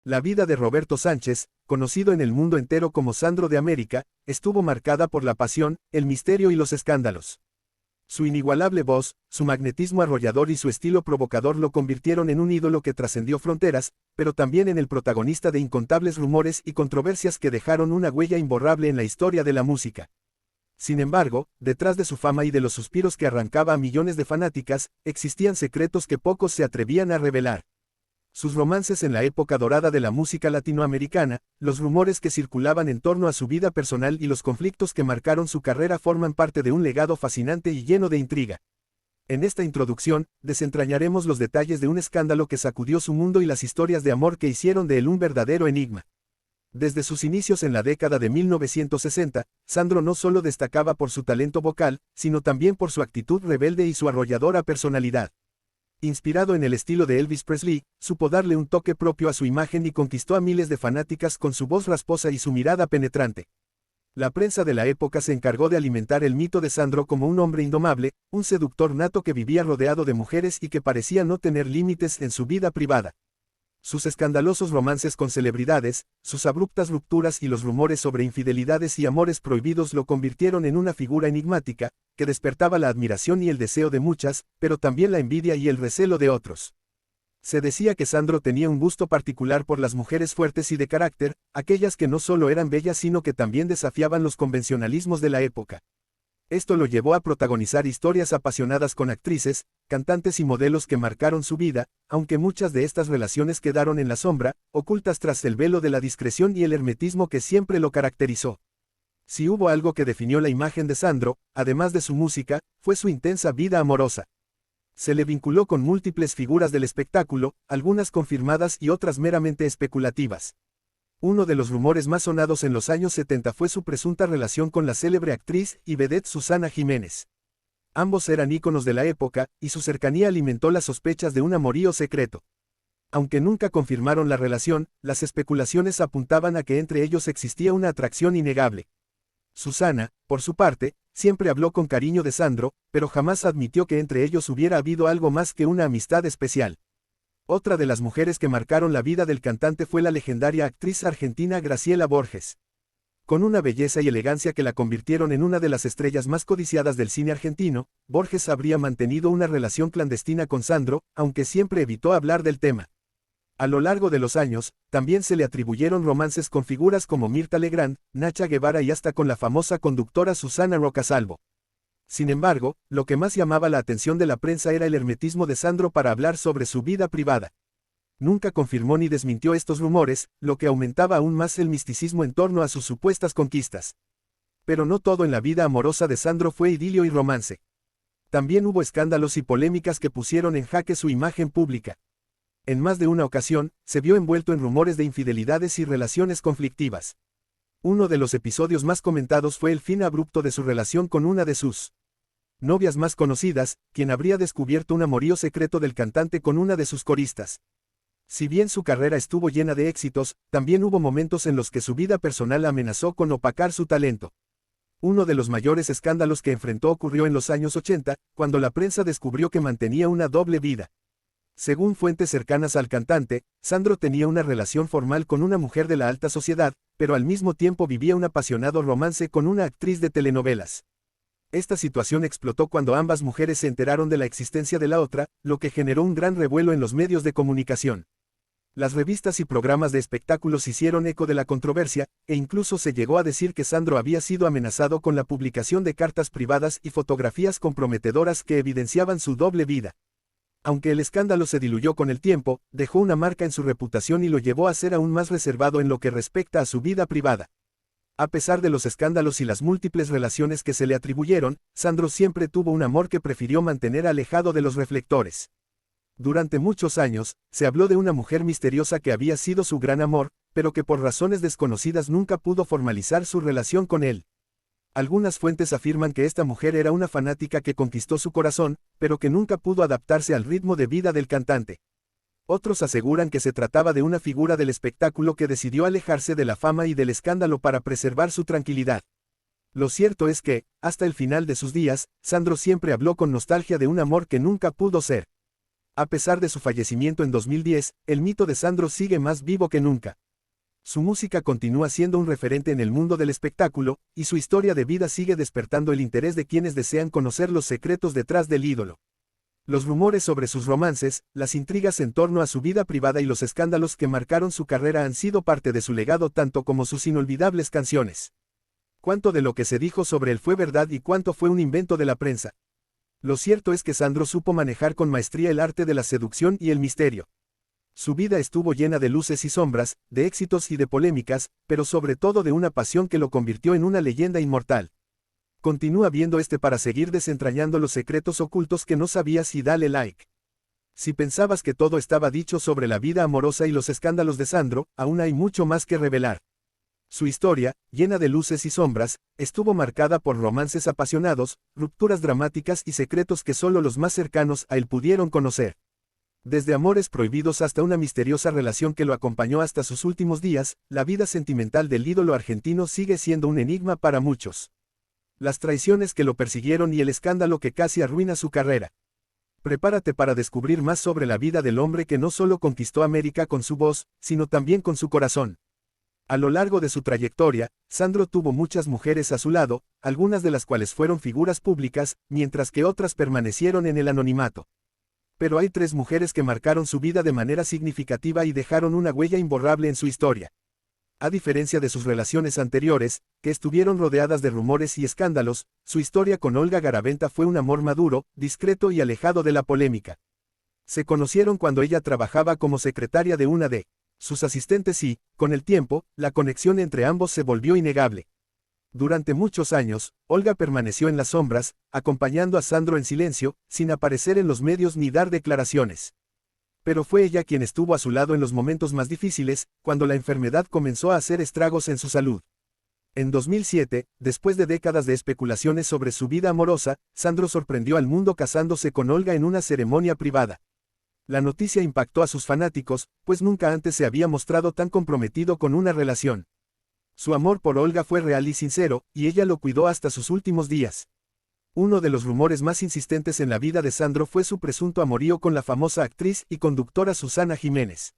La vida de Roberto Sánchez, conocido en el mundo entero como Sandro de América, estuvo marcada por la pasión, el misterio y los escándalos. Su inigualable voz, su magnetismo arrollador y su estilo provocador lo convirtieron en un ídolo que trascendió fronteras, pero también en el protagonista de incontables rumores y controversias que dejaron una huella imborrable en la historia de la música. Sin embargo, detrás de su fama y de los suspiros que arrancaba a millones de fanáticas, existían secretos que pocos se atrevían a revelar. Sus romances en la época dorada de la música latinoamericana, los rumores que circulaban en torno a su vida personal y los conflictos que marcaron su carrera forman parte de un legado fascinante y lleno de intriga. En esta introducción, desentrañaremos los detalles de un escándalo que sacudió su mundo y las historias de amor que hicieron de él un verdadero enigma. Desde sus inicios en la década de 1960, Sandro no solo destacaba por su talento vocal, sino también por su actitud rebelde y su arrolladora personalidad. Inspirado en el estilo de Elvis Presley, supo darle un toque propio a su imagen y conquistó a miles de fanáticas con su voz rasposa y su mirada penetrante. La prensa de la época se encargó de alimentar el mito de Sandro como un hombre indomable, un seductor nato que vivía rodeado de mujeres y que parecía no tener límites en su vida privada. Sus escandalosos romances con celebridades, sus abruptas rupturas y los rumores sobre infidelidades y amores prohibidos lo convirtieron en una figura enigmática, que despertaba la admiración y el deseo de muchas, pero también la envidia y el recelo de otros. Se decía que Sandro tenía un gusto particular por las mujeres fuertes y de carácter, aquellas que no solo eran bellas sino que también desafiaban los convencionalismos de la época. Esto lo llevó a protagonizar historias apasionadas con actrices, cantantes y modelos que marcaron su vida, aunque muchas de estas relaciones quedaron en la sombra, ocultas tras el velo de la discreción y el hermetismo que siempre lo caracterizó. Si hubo algo que definió la imagen de Sandro, además de su música, fue su intensa vida amorosa. Se le vinculó con múltiples figuras del espectáculo, algunas confirmadas y otras meramente especulativas. Uno de los rumores más sonados en los años 70 fue su presunta relación con la célebre actriz y vedette Susana Jiménez. Ambos eran íconos de la época, y su cercanía alimentó las sospechas de un amorío secreto. Aunque nunca confirmaron la relación, las especulaciones apuntaban a que entre ellos existía una atracción innegable. Susana, por su parte, siempre habló con cariño de Sandro, pero jamás admitió que entre ellos hubiera habido algo más que una amistad especial. Otra de las mujeres que marcaron la vida del cantante fue la legendaria actriz argentina Graciela Borges. Con una belleza y elegancia que la convirtieron en una de las estrellas más codiciadas del cine argentino, Borges habría mantenido una relación clandestina con Sandro, aunque siempre evitó hablar del tema. A lo largo de los años, también se le atribuyeron romances con figuras como Mirta Legrand, Nacha Guevara y hasta con la famosa conductora Susana Rocasalvo. Sin embargo, lo que más llamaba la atención de la prensa era el hermetismo de Sandro para hablar sobre su vida privada. Nunca confirmó ni desmintió estos rumores, lo que aumentaba aún más el misticismo en torno a sus supuestas conquistas. Pero no todo en la vida amorosa de Sandro fue idilio y romance. También hubo escándalos y polémicas que pusieron en jaque su imagen pública. En más de una ocasión, se vio envuelto en rumores de infidelidades y relaciones conflictivas. Uno de los episodios más comentados fue el fin abrupto de su relación con una de sus novias más conocidas, quien habría descubierto un amorío secreto del cantante con una de sus coristas. Si bien su carrera estuvo llena de éxitos, también hubo momentos en los que su vida personal amenazó con opacar su talento. Uno de los mayores escándalos que enfrentó ocurrió en los años 80, cuando la prensa descubrió que mantenía una doble vida. Según fuentes cercanas al cantante, Sandro tenía una relación formal con una mujer de la alta sociedad, pero al mismo tiempo vivía un apasionado romance con una actriz de telenovelas. Esta situación explotó cuando ambas mujeres se enteraron de la existencia de la otra, lo que generó un gran revuelo en los medios de comunicación. Las revistas y programas de espectáculos hicieron eco de la controversia, e incluso se llegó a decir que Sandro había sido amenazado con la publicación de cartas privadas y fotografías comprometedoras que evidenciaban su doble vida. Aunque el escándalo se diluyó con el tiempo, dejó una marca en su reputación y lo llevó a ser aún más reservado en lo que respecta a su vida privada. A pesar de los escándalos y las múltiples relaciones que se le atribuyeron, Sandro siempre tuvo un amor que prefirió mantener alejado de los reflectores. Durante muchos años, se habló de una mujer misteriosa que había sido su gran amor, pero que por razones desconocidas nunca pudo formalizar su relación con él. Algunas fuentes afirman que esta mujer era una fanática que conquistó su corazón, pero que nunca pudo adaptarse al ritmo de vida del cantante. Otros aseguran que se trataba de una figura del espectáculo que decidió alejarse de la fama y del escándalo para preservar su tranquilidad. Lo cierto es que, hasta el final de sus días, Sandro siempre habló con nostalgia de un amor que nunca pudo ser A pesar de su fallecimiento en 2010, el mito de Sandro sigue más vivo que nunca. Su música continúa siendo un referente en el mundo del espectáculo, y su historia de vida sigue despertando el interés de quienes desean conocer los secretos detrás del ídolo. Los rumores sobre sus romances, las intrigas en torno a su vida privada y los escándalos que marcaron su carrera han sido parte de su legado tanto como sus inolvidables canciones. ¿Cuánto de lo que se dijo sobre él fue verdad y cuánto fue un invento de la prensa? Lo cierto es que Sandro supo manejar con maestría el arte de la seducción y el misterio. Su vida estuvo llena de luces y sombras, de éxitos y de polémicas, pero sobre todo de una pasión que lo convirtió en una leyenda inmortal. Continúa viendo para seguir desentrañando los secretos ocultos que no sabías y dale like. Si pensabas que todo estaba dicho sobre la vida amorosa y los escándalos de Sandro, aún hay mucho más que revelar. Su historia, llena de luces y sombras, estuvo marcada por romances apasionados, rupturas dramáticas y secretos que solo los más cercanos a él pudieron conocer. Desde amores prohibidos hasta una misteriosa relación que lo acompañó hasta sus últimos días, la vida sentimental del ídolo argentino sigue siendo un enigma para muchos. Las traiciones que lo persiguieron y el escándalo que casi arruina su carrera. Prepárate para descubrir más sobre la vida del hombre que no solo conquistó América con su voz, sino también con su corazón. A lo largo de su trayectoria, Sandro tuvo muchas mujeres a su lado, algunas de las cuales fueron figuras públicas, mientras que otras permanecieron en el anonimato. Pero hay 3 mujeres que marcaron su vida de manera significativa y dejaron una huella imborrable en su historia. A diferencia de sus relaciones anteriores, que estuvieron rodeadas de rumores y escándalos, su historia con Olga Garaventa fue un amor maduro, discreto y alejado de la polémica. Se conocieron cuando ella trabajaba como secretaria de una de sus asistentes y, con el tiempo, la conexión entre ambos se volvió innegable. Durante muchos años, Olga permaneció en las sombras, acompañando a Sandro en silencio, sin aparecer en los medios ni dar declaraciones. Pero fue ella quien estuvo a su lado en los momentos más difíciles, cuando la enfermedad comenzó a hacer estragos en su salud. En 2007, después de décadas de especulaciones sobre su vida amorosa, Sandro sorprendió al mundo casándose con Olga en una ceremonia privada. La noticia impactó a sus fanáticos, pues nunca antes se había mostrado tan comprometido con una relación. Su amor por Olga fue real y sincero, y ella lo cuidó hasta sus últimos días. Uno de los rumores más insistentes en la vida de Sandro fue su presunto amorío con la famosa actriz y conductora Susana Jiménez.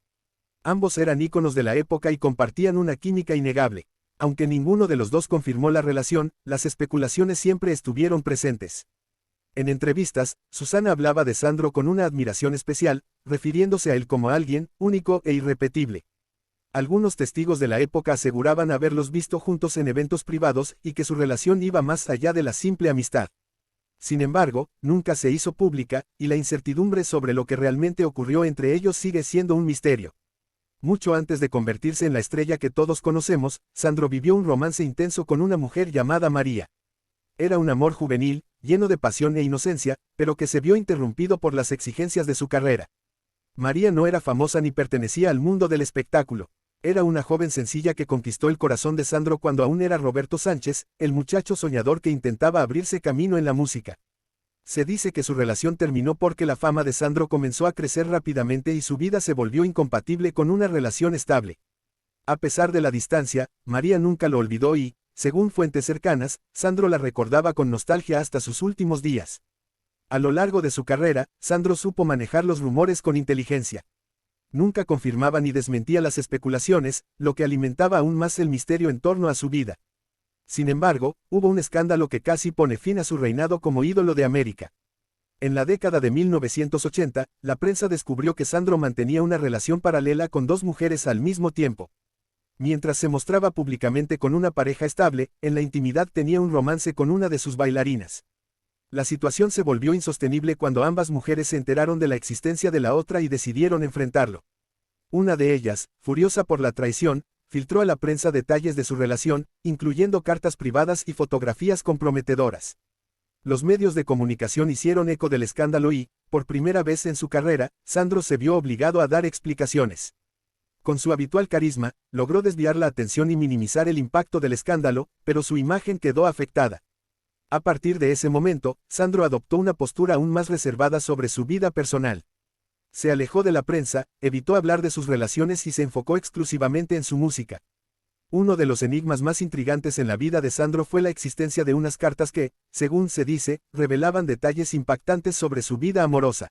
Ambos eran íconos de la época y compartían una química innegable. Aunque ninguno de los dos confirmó la relación, las especulaciones siempre estuvieron presentes. En entrevistas, Susana hablaba de Sandro con una admiración especial, refiriéndose a él como alguien único e irrepetible. Algunos testigos de la época aseguraban haberlos visto juntos en eventos privados y que su relación iba más allá de la simple amistad. Sin embargo, nunca se hizo pública, y la incertidumbre sobre lo que realmente ocurrió entre ellos sigue siendo un misterio. Mucho antes de convertirse en la estrella que todos conocemos, Sandro vivió un romance intenso con una mujer llamada María. Era un amor juvenil, lleno de pasión e inocencia, pero que se vio interrumpido por las exigencias de su carrera. María no era famosa ni pertenecía al mundo del espectáculo. Era una joven sencilla que conquistó el corazón de Sandro cuando aún era Roberto Sánchez, el muchacho soñador que intentaba abrirse camino en la música. Se dice que su relación terminó porque la fama de Sandro comenzó a crecer rápidamente y su vida se volvió incompatible con una relación estable. A pesar de la distancia, María nunca lo olvidó y, según fuentes cercanas, Sandro la recordaba con nostalgia hasta sus últimos días. A lo largo de su carrera, Sandro supo manejar los rumores con inteligencia. Nunca confirmaba ni desmentía las especulaciones, lo que alimentaba aún más el misterio en torno a su vida. Sin embargo, hubo un escándalo que casi pone fin a su reinado como ídolo de América. En la década de 1980, la prensa descubrió que Sandro mantenía una relación paralela con 2 mujeres al mismo tiempo. Mientras se mostraba públicamente con una pareja estable, en la intimidad tenía un romance con una de sus bailarinas. La situación se volvió insostenible cuando ambas mujeres se enteraron de la existencia de la otra y decidieron enfrentarlo. Una de ellas, furiosa por la traición, filtró a la prensa detalles de su relación, incluyendo cartas privadas y fotografías comprometedoras. Los medios de comunicación hicieron eco del escándalo y, por primera vez en su carrera, Sandro se vio obligado a dar explicaciones. Con su habitual carisma, logró desviar la atención y minimizar el impacto del escándalo, pero su imagen quedó afectada. A partir de ese momento, Sandro adoptó una postura aún más reservada sobre su vida personal. Se alejó de la prensa, evitó hablar de sus relaciones y se enfocó exclusivamente en su música. Uno de los enigmas más intrigantes en la vida de Sandro fue la existencia de unas cartas que, según se dice, revelaban detalles impactantes sobre su vida amorosa.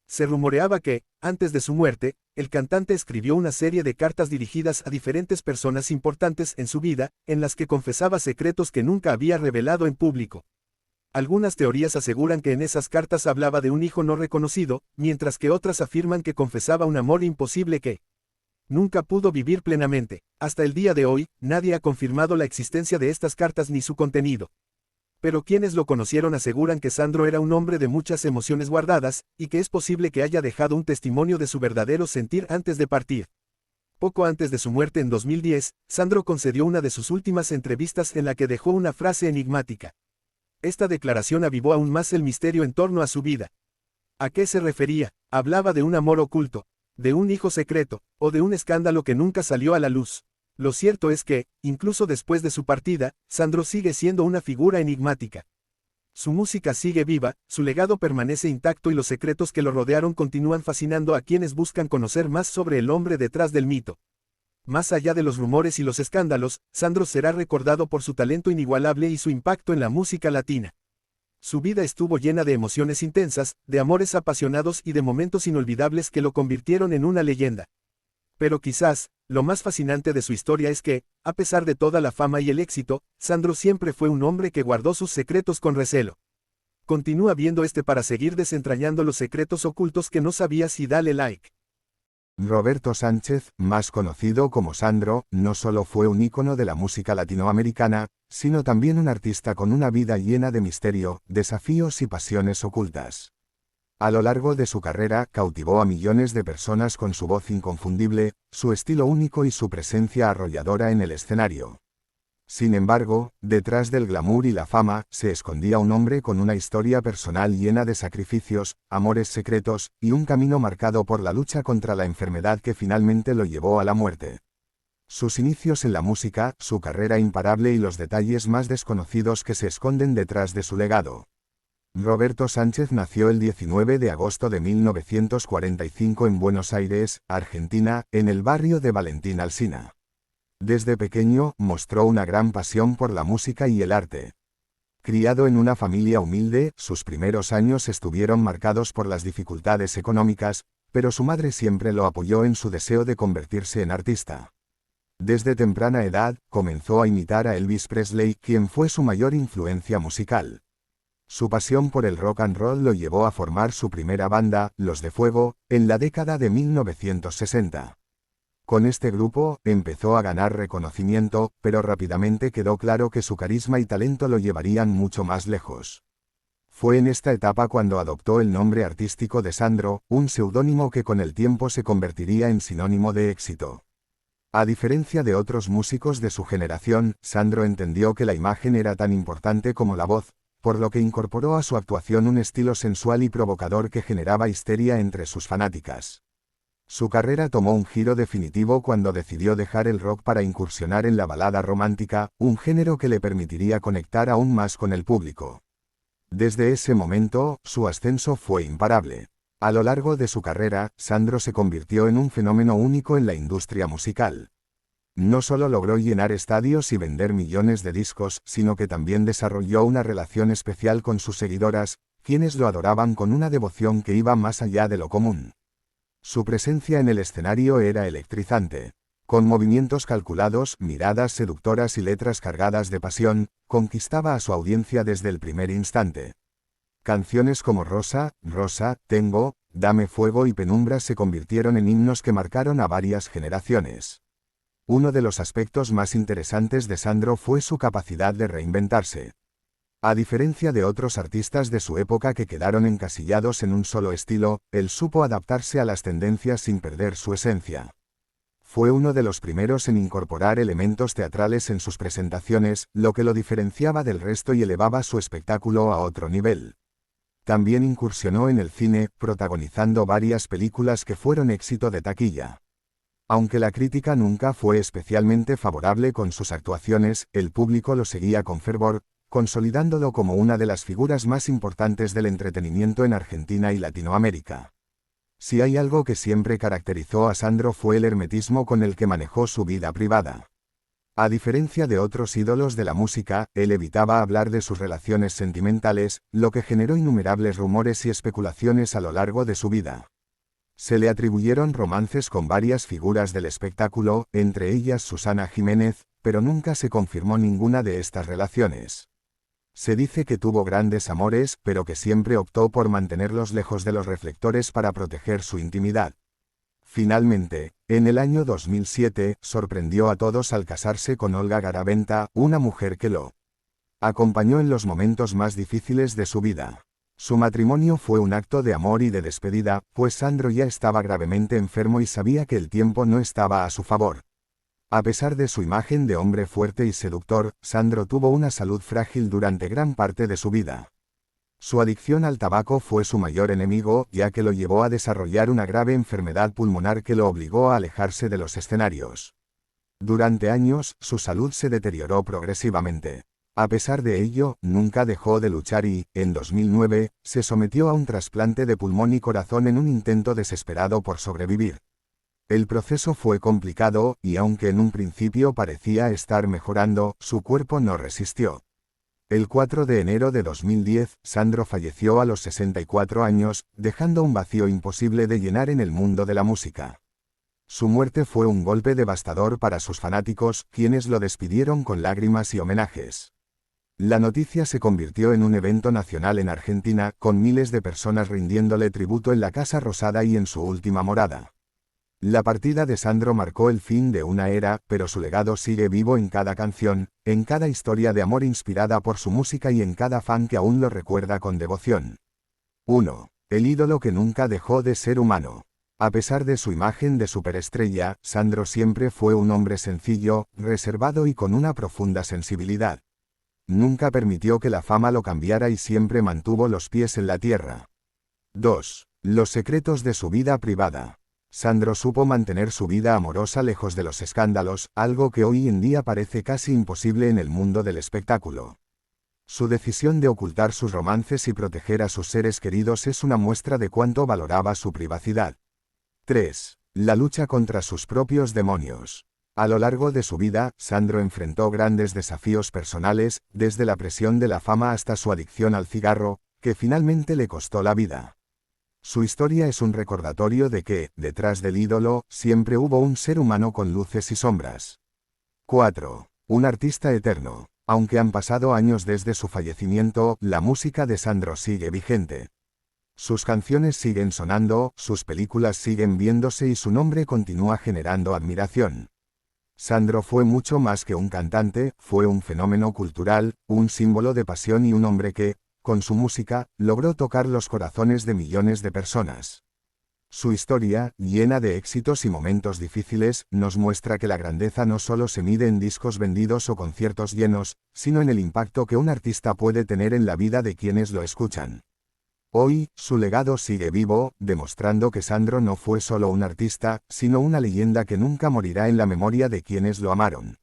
Se rumoreaba que, antes de su muerte, el cantante escribió una serie de cartas dirigidas a diferentes personas importantes en su vida, en las que confesaba secretos que nunca había revelado en público. Algunas teorías aseguran que en esas cartas hablaba de un hijo no reconocido, mientras que otras afirman que confesaba un amor imposible que nunca pudo vivir plenamente. Hasta el día de hoy, nadie ha confirmado la existencia de estas cartas ni su contenido. Pero quienes lo conocieron aseguran que Sandro era un hombre de muchas emociones guardadas, y que es posible que haya dejado un testimonio de su verdadero sentir antes de partir. Poco antes de su muerte en 2010, Sandro concedió una de sus últimas entrevistas en la que dejó una frase enigmática. Esta declaración avivó aún más el misterio en torno a su vida. ¿A qué se refería? ¿Hablaba de un amor oculto, de un hijo secreto, o de un escándalo que nunca salió a la luz? Lo cierto es que, incluso después de su partida, Sandro sigue siendo una figura enigmática. Su música sigue viva, su legado permanece intacto y los secretos que lo rodearon continúan fascinando a quienes buscan conocer más sobre el hombre detrás del mito. Más allá de los rumores y los escándalos, Sandro será recordado por su talento inigualable y su impacto en la música latina. Su vida estuvo llena de emociones intensas, de amores apasionados y de momentos inolvidables que lo convirtieron en una leyenda. Pero quizás, lo más fascinante de su historia es que, a pesar de toda la fama y el éxito, Sandro siempre fue un hombre que guardó sus secretos con recelo. Continúa viendo para seguir desentrañando los secretos ocultos que no sabías y dale like. Roberto Sánchez, más conocido como Sandro, no solo fue un ícono de la música latinoamericana, sino también un artista con una vida llena de misterio, desafíos y pasiones ocultas. A lo largo de su carrera, cautivó a millones de personas con su voz inconfundible, su estilo único y su presencia arrolladora en el escenario. Sin embargo, detrás del glamour y la fama, se escondía un hombre con una historia personal llena de sacrificios, amores secretos, y un camino marcado por la lucha contra la enfermedad que finalmente lo llevó a la muerte. Sus inicios en la música, su carrera imparable y los detalles más desconocidos que se esconden detrás de su legado. Roberto Sánchez nació el 19 de agosto de 1945 en Buenos Aires, Argentina, en el barrio de Valentín Alsina. Desde pequeño, mostró una gran pasión por la música y el arte. Criado en una familia humilde, sus primeros años estuvieron marcados por las dificultades económicas, pero su madre siempre lo apoyó en su deseo de convertirse en artista. Desde temprana edad, comenzó a imitar a Elvis Presley, quien fue su mayor influencia musical. Su pasión por el rock and roll lo llevó a formar su primera banda, Los de Fuego, en la década de 1960. Con este grupo, empezó a ganar reconocimiento, pero rápidamente quedó claro que su carisma y talento lo llevarían mucho más lejos. Fue en esta etapa cuando adoptó el nombre artístico de Sandro, un seudónimo que con el tiempo se convertiría en sinónimo de éxito. A diferencia de otros músicos de su generación, Sandro entendió que la imagen era tan importante como la voz, por lo que incorporó a su actuación un estilo sensual y provocador que generaba histeria entre sus fanáticas. Su carrera tomó un giro definitivo cuando decidió dejar el rock para incursionar en la balada romántica, un género que le permitiría conectar aún más con el público. Desde ese momento, su ascenso fue imparable. A lo largo de su carrera, Sandro se convirtió en un fenómeno único en la industria musical. No solo logró llenar estadios y vender millones de discos, sino que también desarrolló una relación especial con sus seguidoras, quienes lo adoraban con una devoción que iba más allá de lo común. Su presencia en el escenario era electrizante. Con movimientos calculados, miradas seductoras y letras cargadas de pasión, conquistaba a su audiencia desde el primer instante. Canciones como Rosa, Rosa, Tengo, Dame Fuego y Penumbra se convirtieron en himnos que marcaron a varias generaciones. Uno de los aspectos más interesantes de Sandro fue su capacidad de reinventarse. A diferencia de otros artistas de su época que quedaron encasillados en un solo estilo, él supo adaptarse a las tendencias sin perder su esencia. Fue uno de los primeros en incorporar elementos teatrales en sus presentaciones, lo que lo diferenciaba del resto y elevaba su espectáculo a otro nivel. También incursionó en el cine, protagonizando varias películas que fueron éxito de taquilla. Aunque la crítica nunca fue especialmente favorable con sus actuaciones, el público lo seguía con fervor, consolidándolo como una de las figuras más importantes del entretenimiento en Argentina y Latinoamérica. Si hay algo que siempre caracterizó a Sandro fue el hermetismo con el que manejó su vida privada. A diferencia de otros ídolos de la música, él evitaba hablar de sus relaciones sentimentales, lo que generó innumerables rumores y especulaciones a lo largo de su vida. Se le atribuyeron romances con varias figuras del espectáculo, entre ellas Susana Jiménez, pero nunca se confirmó ninguna de estas relaciones. Se dice que tuvo grandes amores, pero que siempre optó por mantenerlos lejos de los reflectores para proteger su intimidad. Finalmente, en el año 2007, sorprendió a todos al casarse con Olga Garaventa, una mujer que lo acompañó en los momentos más difíciles de su vida. Su matrimonio fue un acto de amor y de despedida, pues Sandro ya estaba gravemente enfermo y sabía que el tiempo no estaba a su favor. A pesar de su imagen de hombre fuerte y seductor, Sandro tuvo una salud frágil durante gran parte de su vida. Su adicción al tabaco fue su mayor enemigo, ya que lo llevó a desarrollar una grave enfermedad pulmonar que lo obligó a alejarse de los escenarios. Durante años, su salud se deterioró progresivamente. A pesar de ello, nunca dejó de luchar y, en 2009, se sometió a un trasplante de pulmón y corazón en un intento desesperado por sobrevivir. El proceso fue complicado, y aunque en un principio parecía estar mejorando, su cuerpo no resistió. El 4 de enero de 2010, Sandro falleció a los 64 años, dejando un vacío imposible de llenar en el mundo de la música. Su muerte fue un golpe devastador para sus fanáticos, quienes lo despidieron con lágrimas y homenajes. La noticia se convirtió en un evento nacional en Argentina, con miles de personas rindiéndole tributo en la Casa Rosada y en su última morada. La partida de Sandro marcó el fin de una era, pero su legado sigue vivo en cada canción, en cada historia de amor inspirada por su música y en cada fan que aún lo recuerda con devoción. 1. El ídolo que nunca dejó de ser humano. A pesar de su imagen de superestrella, Sandro siempre fue un hombre sencillo, reservado y con una profunda sensibilidad. Nunca permitió que la fama lo cambiara y siempre mantuvo los pies en la tierra. 2. Los secretos de su vida privada. Sandro supo mantener su vida amorosa lejos de los escándalos, algo que hoy en día parece casi imposible en el mundo del espectáculo. Su decisión de ocultar sus romances y proteger a sus seres queridos es una muestra de cuánto valoraba su privacidad. 3. La lucha contra sus propios demonios. A lo largo de su vida, Sandro enfrentó grandes desafíos personales, desde la presión de la fama hasta su adicción al cigarro, que finalmente le costó la vida. Su historia es un recordatorio de que, detrás del ídolo, siempre hubo un ser humano con luces y sombras. 4. Un artista eterno. Aunque han pasado años desde su fallecimiento, la música de Sandro sigue vigente. Sus canciones siguen sonando, sus películas siguen viéndose y su nombre continúa generando admiración. Sandro fue mucho más que un cantante, fue un fenómeno cultural, un símbolo de pasión y un hombre que, con su música, logró tocar los corazones de millones de personas. Su historia, llena de éxitos y momentos difíciles, nos muestra que la grandeza no solo se mide en discos vendidos o conciertos llenos, sino en el impacto que un artista puede tener en la vida de quienes lo escuchan. Hoy, su legado sigue vivo, demostrando que Sandro no fue solo un artista, sino una leyenda que nunca morirá en la memoria de quienes lo amaron.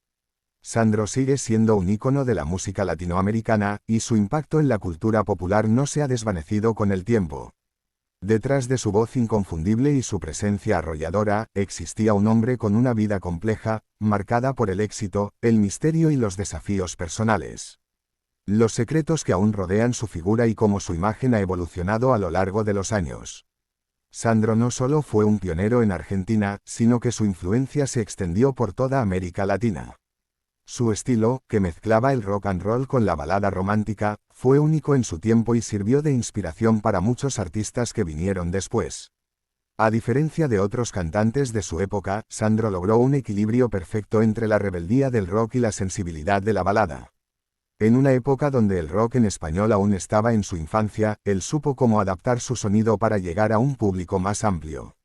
Sandro sigue siendo un ícono de la música latinoamericana, y su impacto en la cultura popular no se ha desvanecido con el tiempo. Detrás de su voz inconfundible y su presencia arrolladora, existía un hombre con una vida compleja, marcada por el éxito, el misterio y los desafíos personales. Los secretos que aún rodean su figura y cómo su imagen ha evolucionado a lo largo de los años. Sandro no solo fue un pionero en Argentina, sino que su influencia se extendió por toda América Latina. Su estilo, que mezclaba el rock and roll con la balada romántica, fue único en su tiempo y sirvió de inspiración para muchos artistas que vinieron después. A diferencia de otros cantantes de su época, Sandro logró un equilibrio perfecto entre la rebeldía del rock y la sensibilidad de la balada. En una época donde el rock en español aún estaba en su infancia, él supo cómo adaptar su sonido para llegar a un público más amplio.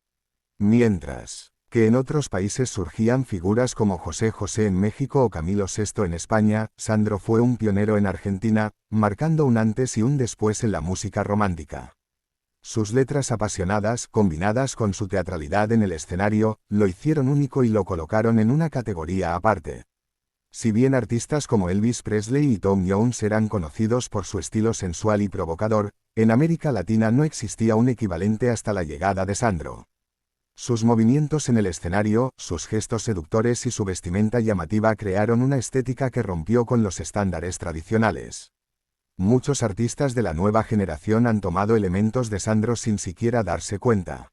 Mientras que en otros países surgían figuras como José José en México o Camilo Sesto en España, Sandro fue un pionero en Argentina, marcando un antes y un después en la música romántica. Sus letras apasionadas, combinadas con su teatralidad en el escenario, lo hicieron único y lo colocaron en una categoría aparte. Si bien artistas como Elvis Presley y Tom Jones eran conocidos por su estilo sensual y provocador, en América Latina no existía un equivalente hasta la llegada de Sandro. Sus movimientos en el escenario, sus gestos seductores y su vestimenta llamativa crearon una estética que rompió con los estándares tradicionales. Muchos artistas de la nueva generación han tomado elementos de Sandro sin siquiera darse cuenta.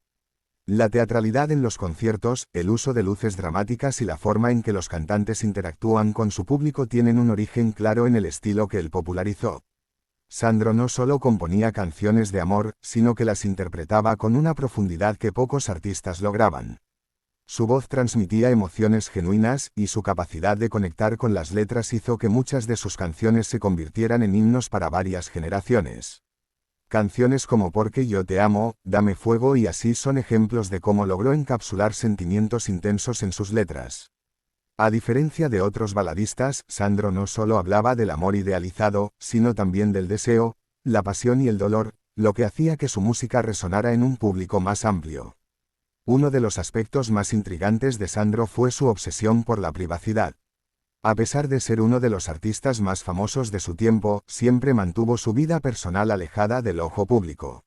La teatralidad en los conciertos, el uso de luces dramáticas y la forma en que los cantantes interactúan con su público tienen un origen claro en el estilo que él popularizó. Sandro no solo componía canciones de amor, sino que las interpretaba con una profundidad que pocos artistas lograban. Su voz transmitía emociones genuinas, y su capacidad de conectar con las letras hizo que muchas de sus canciones se convirtieran en himnos para varias generaciones. Canciones como Porque yo te amo, Dame fuego y así son ejemplos de cómo logró encapsular sentimientos intensos en sus letras. A diferencia de otros baladistas, Sandro no solo hablaba del amor idealizado, sino también del deseo, la pasión y el dolor, lo que hacía que su música resonara en un público más amplio. Uno de los aspectos más intrigantes de Sandro fue su obsesión por la privacidad. A pesar de ser uno de los artistas más famosos de su tiempo, siempre mantuvo su vida personal alejada del ojo público.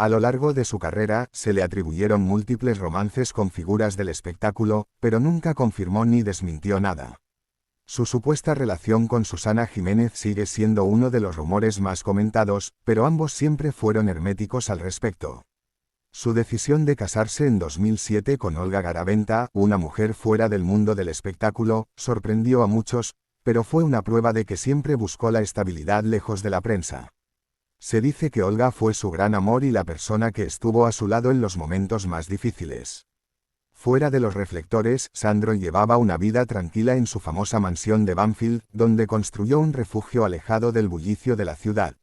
A lo largo de su carrera, se le atribuyeron múltiples romances con figuras del espectáculo, pero nunca confirmó ni desmintió nada. Su supuesta relación con Susana Jiménez sigue siendo uno de los rumores más comentados, pero ambos siempre fueron herméticos al respecto. Su decisión de casarse en 2007 con Olga Garaventa, una mujer fuera del mundo del espectáculo, sorprendió a muchos, pero fue una prueba de que siempre buscó la estabilidad lejos de la prensa. Se dice que Olga fue su gran amor y la persona que estuvo a su lado en los momentos más difíciles. Fuera de los reflectores, Sandro llevaba una vida tranquila en su famosa mansión de Banfield, donde construyó un refugio alejado del bullicio de la ciudad.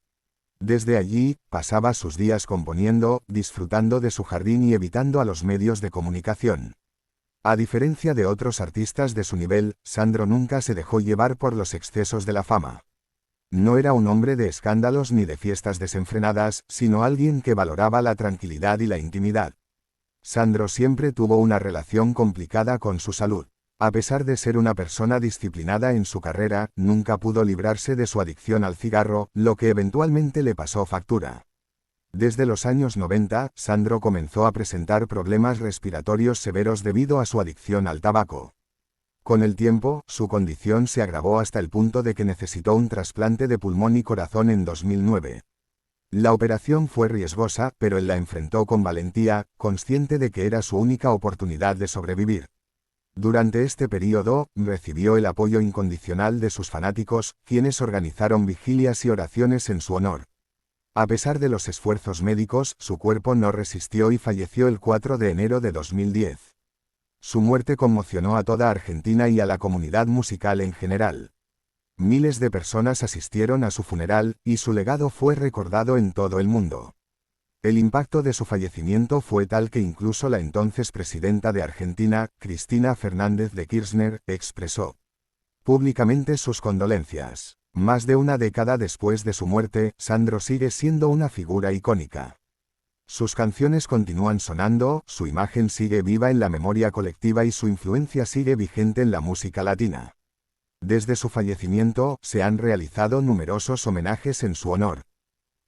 Desde allí, pasaba sus días componiendo, disfrutando de su jardín y evitando a los medios de comunicación. A diferencia de otros artistas de su nivel, Sandro nunca se dejó llevar por los excesos de la fama. No era un hombre de escándalos ni de fiestas desenfrenadas, sino alguien que valoraba la tranquilidad y la intimidad. Sandro siempre tuvo una relación complicada con su salud. A pesar de ser una persona disciplinada en su carrera, nunca pudo librarse de su adicción al cigarro, lo que eventualmente le pasó factura. Desde los años 90, Sandro comenzó a presentar problemas respiratorios severos debido a su adicción al tabaco. Con el tiempo, su condición se agravó hasta el punto de que necesitó un trasplante de pulmón y corazón en 2009. La operación fue riesgosa, pero él la enfrentó con valentía, consciente de que era su única oportunidad de sobrevivir. Durante este periodo, recibió el apoyo incondicional de sus fanáticos, quienes organizaron vigilias y oraciones en su honor. A pesar de los esfuerzos médicos, su cuerpo no resistió y falleció el 4 de enero de 2010. Su muerte conmocionó a toda Argentina y a la comunidad musical en general. Miles de personas asistieron a su funeral, y su legado fue recordado en todo el mundo. El impacto de su fallecimiento fue tal que incluso la entonces presidenta de Argentina, Cristina Fernández de Kirchner, expresó públicamente sus condolencias. Más de una década después de su muerte, Sandro sigue siendo una figura icónica. Sus canciones continúan sonando, su imagen sigue viva en la memoria colectiva y su influencia sigue vigente en la música latina. Desde su fallecimiento, se han realizado numerosos homenajes en su honor.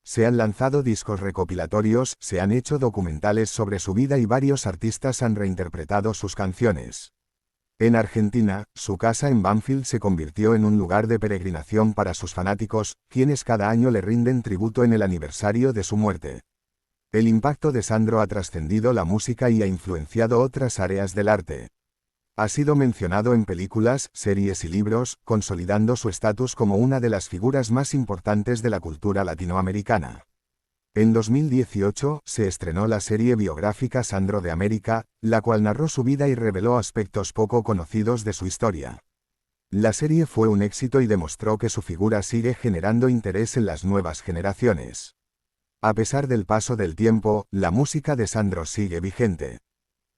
Se han lanzado discos recopilatorios, se han hecho documentales sobre su vida y varios artistas han reinterpretado sus canciones. En Argentina, su casa en Banfield se convirtió en un lugar de peregrinación para sus fanáticos, quienes cada año le rinden tributo en el aniversario de su muerte. El impacto de Sandro ha trascendido la música y ha influenciado otras áreas del arte. Ha sido mencionado en películas, series y libros, consolidando su estatus como una de las figuras más importantes de la cultura latinoamericana. En 2018, se estrenó la serie biográfica Sandro de América, la cual narró su vida y reveló aspectos poco conocidos de su historia. La serie fue un éxito y demostró que su figura sigue generando interés en las nuevas generaciones. A pesar del paso del tiempo, la música de Sandro sigue vigente.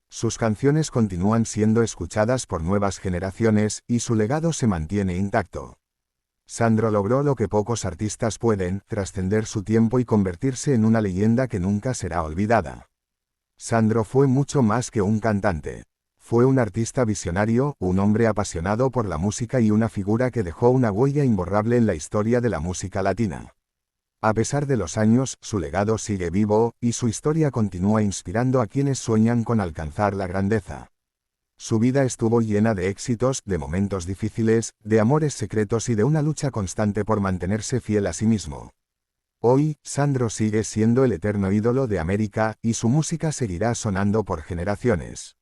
Sus canciones continúan siendo escuchadas por nuevas generaciones, y su legado se mantiene intacto. Sandro logró lo que pocos artistas pueden, trascender su tiempo y convertirse en una leyenda que nunca será olvidada. Sandro fue mucho más que un cantante. Fue un artista visionario, un hombre apasionado por la música y una figura que dejó una huella imborrable en la historia de la música latina. A pesar de los años, su legado sigue vivo, y su historia continúa inspirando a quienes sueñan con alcanzar la grandeza. Su vida estuvo llena de éxitos, de momentos difíciles, de amores secretos y de una lucha constante por mantenerse fiel a sí mismo. Hoy, Sandro sigue siendo el eterno ídolo de América, y su música seguirá sonando por generaciones.